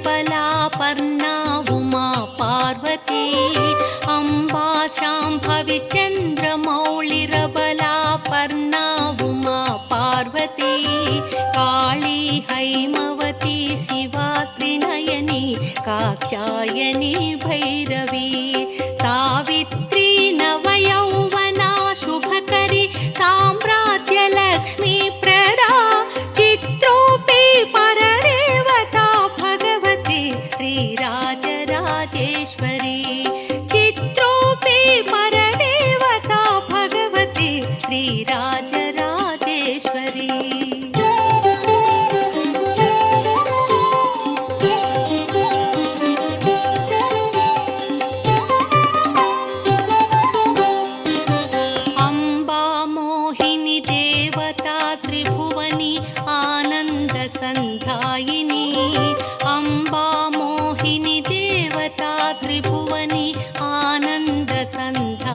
वीरबलापर्णा उमा पार्वती अम्बा शाम्भवी चन्द्रमौळिरबलापर्णा उमा पार्वती काली हैमवती शिवा त्रिनयनी कात्यायनी भैरवी सावित्री नवयौवना शुभकरी साम्राज्यलक्ष्मी प्रदा चित्रूपी परदेवता भगवती श्रीराजराजेश्वरी चित्रूपी परदेवता भगवती श्रीराजराजेश्वरी। त्रिभुवनी आनन्दसन्धायिनी अम्बा मोहिनी देवता त्रिभुवनी आनन्दसन्धा